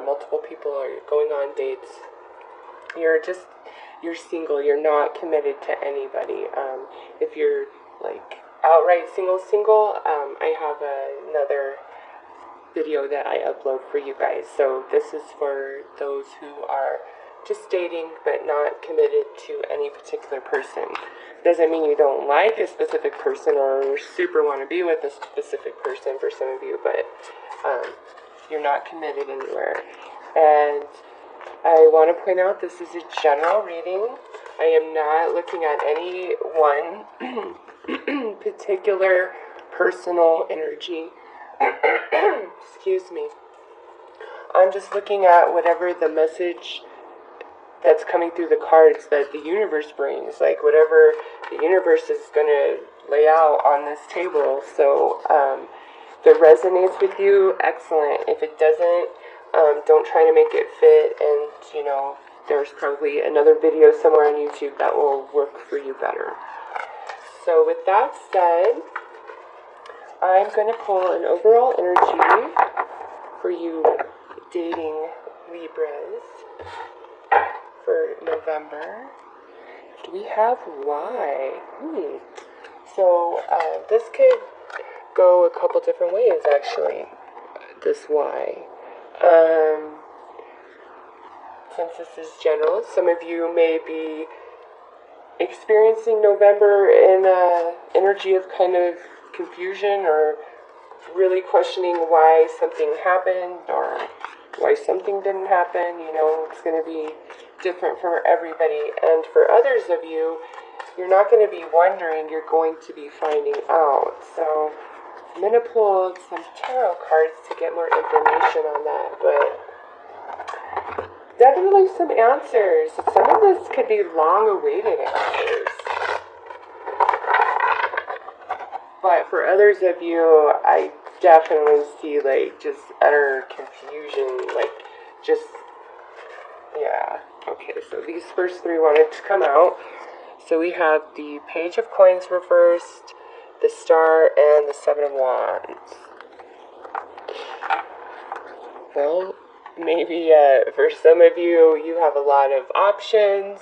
multiple people, or you're going on dates. You're single. You're not committed to anybody. If you're like outright single, I have another video that I upload for you guys. So this is for those who are just dating but not committed to any particular person. Doesn't mean you don't like a specific person or super want to be with a specific person for some of you, but you're not committed anywhere. And I want to point out this is a general reading. I am not looking at any one particular personal energy. Excuse me. I'm just looking at whatever the message that's coming through the cards that the universe brings, like whatever the universe is going to lay out on this table. So if it resonates with you, excellent. If it doesn't, don't try to make it fit, and there's probably another video somewhere on YouTube that will work for you better. So with that said, I'm going to pull an overall energy for you dating Libras for November. We have why. So this could go a couple different ways, actually, this why. Since this is general, some of you may be experiencing November in an energy of kind of confusion, or really questioning why something happened or why something didn't happen. It's going to be different for everybody. And for others of you, you're not going to be wondering, you're going to be finding out. So I'm going to pull some tarot cards to get more information on that, but definitely some answers. Some of this could be long-awaited answers. But for others of you, I definitely see, just utter confusion, yeah. Okay, so these first three wanted to come out. So we have the Page of Coins reversed, the Star, and the Seven of Wands. Well, maybe for some of you, you have a lot of options,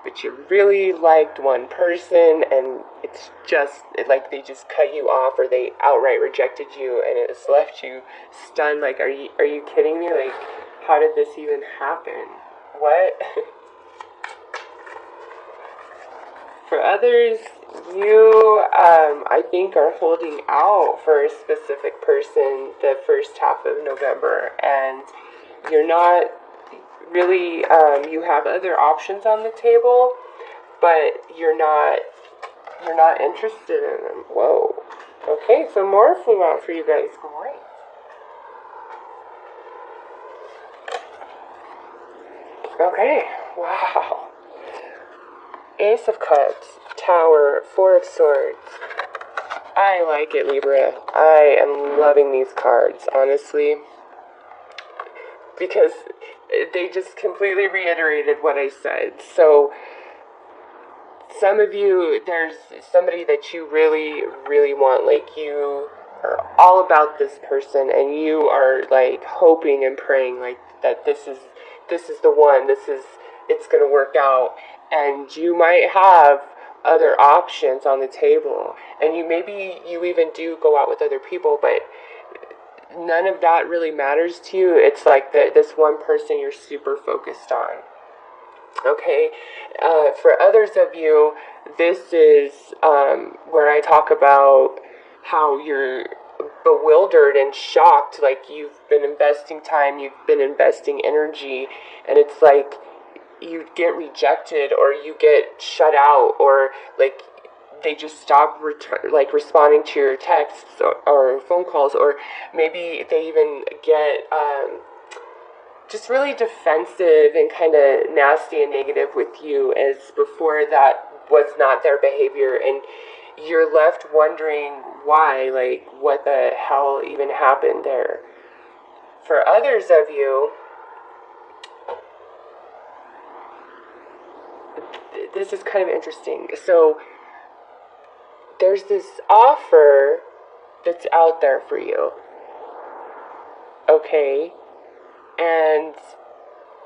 but you really liked one person, and it's just like they just cut you off, or they outright rejected you, and it has left you stunned. Like, are you kidding me? Like, how did this even happen? What? For others, you, I think, are holding out for a specific person the first half of November, and you're not really, you have other options on the table, but you're not interested in them. Whoa. Okay, so more flew out for you guys. Great. Okay, wow. Ace of Cups, Tower, Four of Swords. I like it, Libra. I am loving these cards, honestly, because they just completely reiterated what I said. So some of you, there's somebody that you really, really want, like you are all about this person, and you are like hoping and praying like that this is the one, it's going to work out. And you might have other options on the table, and maybe you even do go out with other people, but none of that really matters to you. It's like this one person you're super focused on. Okay, for others of you, this is where I talk about how you're bewildered and shocked, like you've been investing time, you've been investing energy, and it's like you get rejected, or you get shut out, or like they just stop responding to your texts or phone calls, or maybe they even get just really defensive and kind of nasty and negative with you, as before that was not their behavior, and you're left wondering why, like what the hell even happened there. For others of you, this is kind of interesting. So there's this offer that's out there for you. Okay. and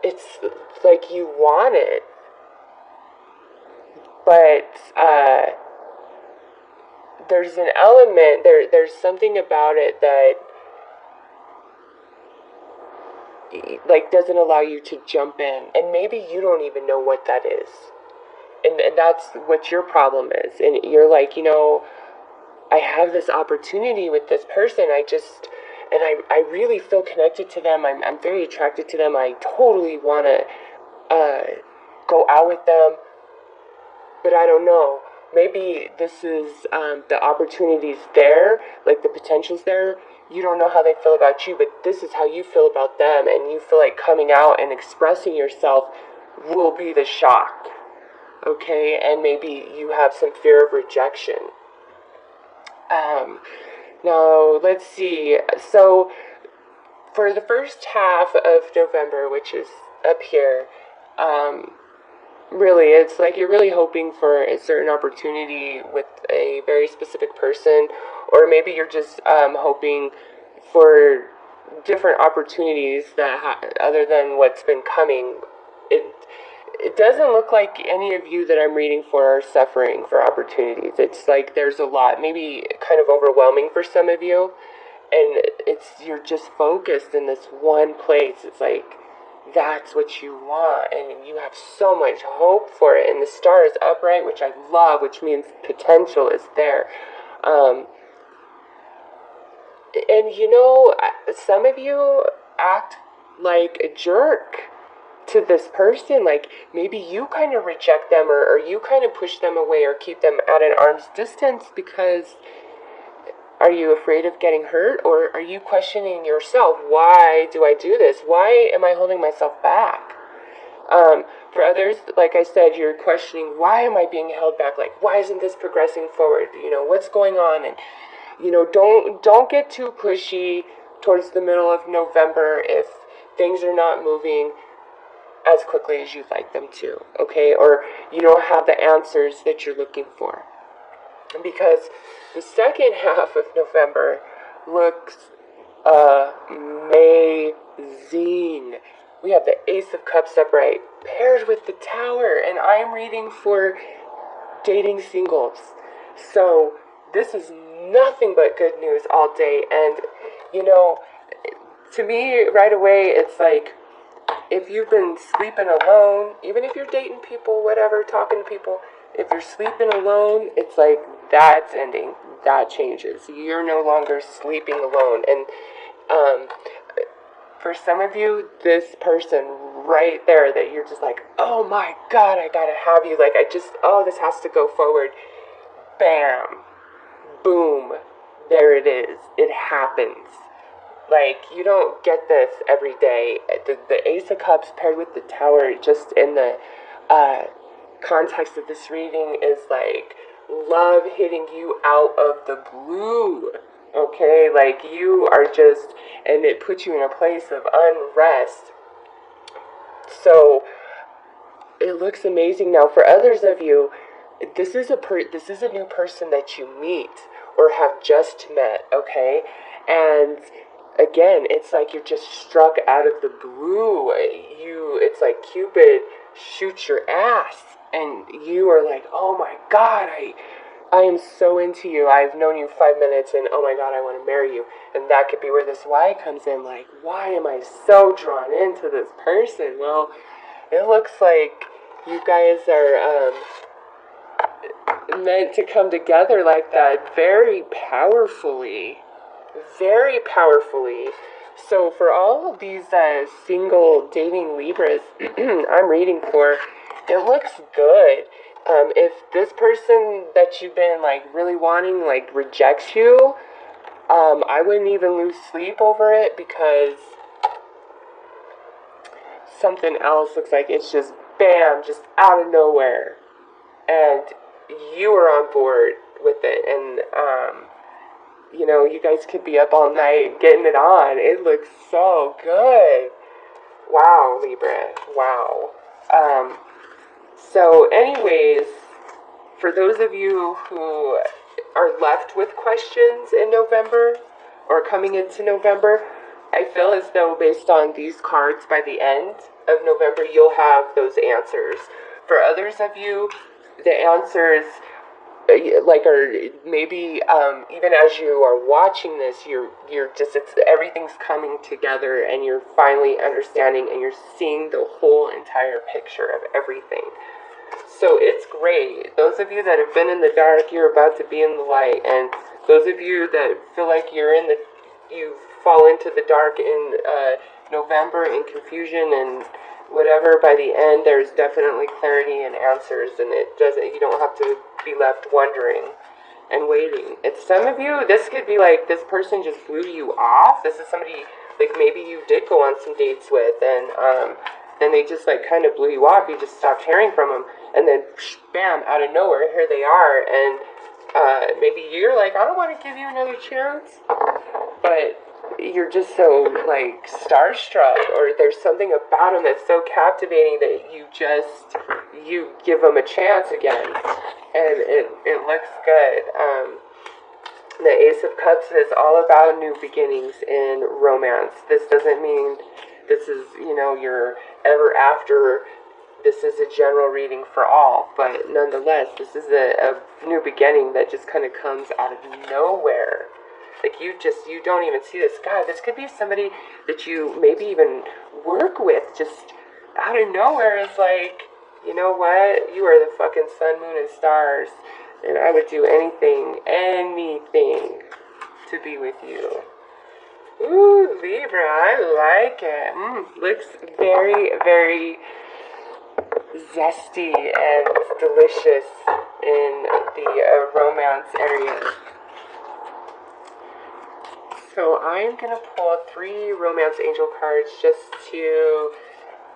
it's like you want it, but there's an element there's something about it that like doesn't allow you to jump in, and maybe you don't even know what that is, and that's what your problem is. And you're like, I have this opportunity with this person, I really feel connected to them. I'm very attracted to them. I totally want to go out with them, but I don't know. Maybe this is the opportunity's there, like the potential's there. You don't know how they feel about you, but this is how you feel about them, and you feel like coming out and expressing yourself will be the shock, okay? And maybe you have some fear of rejection. Now, let's see. So, for the first half of November, which is up here, really, it's like you're really hoping for a certain opportunity with a very specific person, or maybe you're just hoping for different opportunities that other than what's been coming. It doesn't look like any of you that I'm reading for are suffering for opportunities. It's like there's a lot, maybe kind of overwhelming for some of you, and you're just focused in this one place. It's like that's what you want, and you have so much hope for it, and the star is upright, which I love, which means potential is there. And some of you act like a jerk to this person. Like maybe you kind of reject them, or you kind of push them away or keep them at an arm's distance because are you afraid of getting hurt, or are you questioning yourself? Why do I do this? Why am I holding myself back? For others, like I said, you're questioning, why am I being held back? Like, why isn't this progressing forward? What's going on? And don't get too pushy towards the middle of November if things are not moving as quickly as you'd like them to, okay? Or you don't have the answers that you're looking for. Because the second half of November looks amazing. We have the Ace of Cups upright paired with the Tower, and I'm reading for dating singles. So this is nothing but good news all day. And to me right away, it's like if you've been sleeping alone, even if you're dating people, whatever, talking to people, if you're sleeping alone, it's like that's ending. That changes. You're no longer sleeping alone. And for some of you, this person right there that you're just like, oh my God, I gotta have you. Like, this has to go forward. Bam. Boom. There it is. It happens. Like, you don't get this every day. The Ace of Cups paired with the Tower, just in the context of this reading, is like love hitting you out of the blue. Okay? Like, you are just, and it puts you in a place of unrest. So, it looks amazing. Now, for others of you, this is a new person that you meet or have just met, okay? And again, it's like you're just struck out of the blue. It's like Cupid shoots your ass, and you are like, oh my God, I am so into you. I've known you 5 minutes, and oh my God, I want to marry you. And that could be where this why comes in. Like, why am I so drawn into this person? Well, it looks like you guys are meant to come together like that very powerfully. Very powerfully. So for all of these single dating Libras I'm reading for, it looks good. If this person that you've been like really wanting like rejects you, I wouldn't even lose sleep over it, because something else looks like it's just bam, just out of nowhere, and you are on board with it, and you guys could be up all night getting it on. It looks so good. Wow, Libra. Wow. So anyways, for those of you who are left with questions in November or coming into November, I feel as though based on these cards, by the end of November, you'll have those answers. For others of you, the answers like are maybe even as you are watching this, you're just everything's coming together, and you're finally understanding, and you're seeing the whole entire picture of everything. So it's great. Those of you that have been in the dark, you're about to be in the light, and those of you that feel like you fall into the dark in November in confusion and whatever, by the end there's definitely clarity and answers, and you don't have to be left wondering and waiting. It's some of you, this could be like this person just blew you off. This is somebody like maybe you did go on some dates with, and then they just like kind of blew you off. You just stopped hearing from them, and then bam, out of nowhere, here they are. And maybe you're like, I don't want to give you another chance, but you're just so like starstruck, or there's something about them that's so captivating that you give them a chance again, and it looks good. The Ace of Cups is all about new beginnings in romance. This doesn't mean this is, your ever after. This is a general reading for all, but nonetheless, this is a new beginning that just kind of comes out of nowhere. Like you don't even see this. God, this could be somebody that you maybe even work with, just out of nowhere is like, you know what? You are the fucking sun, moon, and stars, and I would do anything to be with you. Ooh, Libra, I like it. Looks very, very zesty and delicious in the romance area. So I'm going to pull 3 romance angel cards just to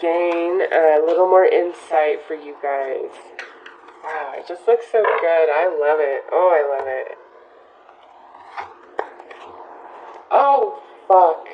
gain a little more insight for you guys. Wow, it just looks so good. I love it. Oh, I love it. Oh, fuck.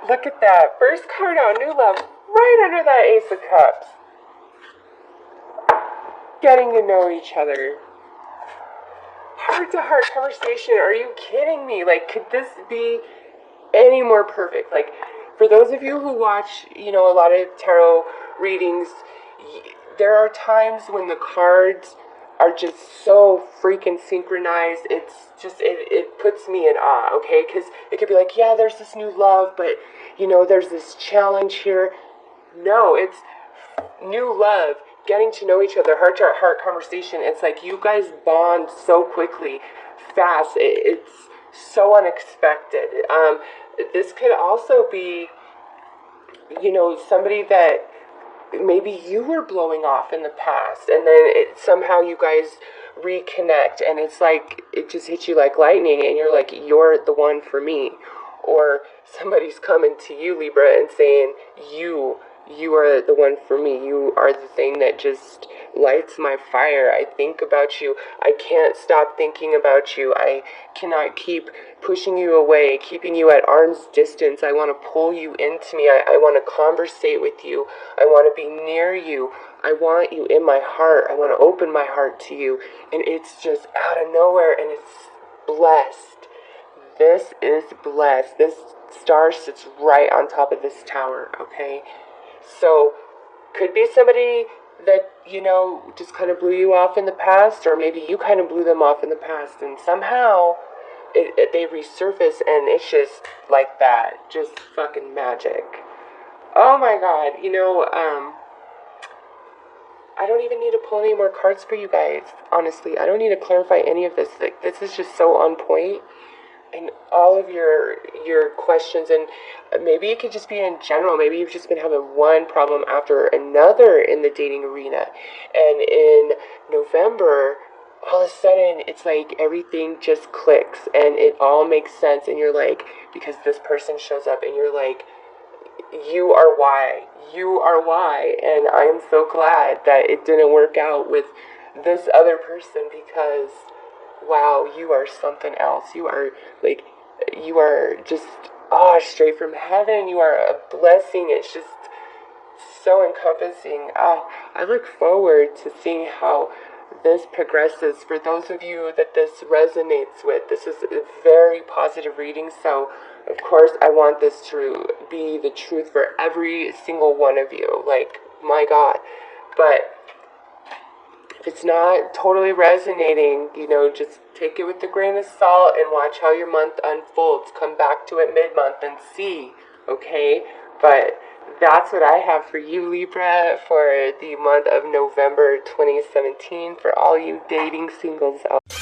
Look at that. First card out, new love, right under that Ace of Cups. Getting to know each other. Heart-to-heart conversation. Are you kidding me? Like, could this be any more perfect? Like, for those of you who watch, a lot of tarot readings, there are times when the cards are just so freaking synchronized. It's just, it puts me in awe, okay? Because it could be like, yeah, there's this new love, but, there's this challenge here. No, it's new love. Getting to know each other, heart-to-heart conversation. It's like you guys bond so quickly, fast. It's so unexpected. This could also be, somebody that maybe you were blowing off in the past, and then somehow you guys reconnect, and it's like it just hits you like lightning, and you're like, you're the one for me. Or somebody's coming to you, Libra, and saying, you are the one for me. You are the thing that just lights my fire. I think about you. I can't stop thinking about you. I cannot keep pushing you away, keeping you at arm's distance. I want to pull you into me. I want to conversate with you. I want to be near you. I want you in my heart. I want to open my heart to you. And it's just out of nowhere, and it's blessed. This is blessed. This star sits right on top of this tower, okay? So, could be somebody that, just kind of blew you off in the past, or maybe you kind of blew them off in the past, and somehow they resurface, and it's just like that. Just fucking magic. Oh my god, I don't even need to pull any more cards for you guys, honestly. I don't need to clarify any of this. Like, this is just so on point. And all of your questions, and maybe it could just be in general. Maybe you've just been having one problem after another in the dating arena. And in November, all of a sudden, it's like everything just clicks and it all makes sense. And you're like, because this person shows up, and you're like, you are why. You are why. And I am so glad that it didn't work out with this other person, because wow, you are something else. You are just, straight from heaven. You are a blessing. It's just so encompassing. I look forward to seeing how this progresses. For those of you that this resonates with, this is a very positive reading, so of course I want this to be the truth for every single one of you, like, my God. But if it's not totally resonating, you know, just take it with a grain of salt and watch how your month unfolds. Come back to it mid-month and see, okay? But that's what I have for you, Libra, for the month of November 2017, for all you dating singles out.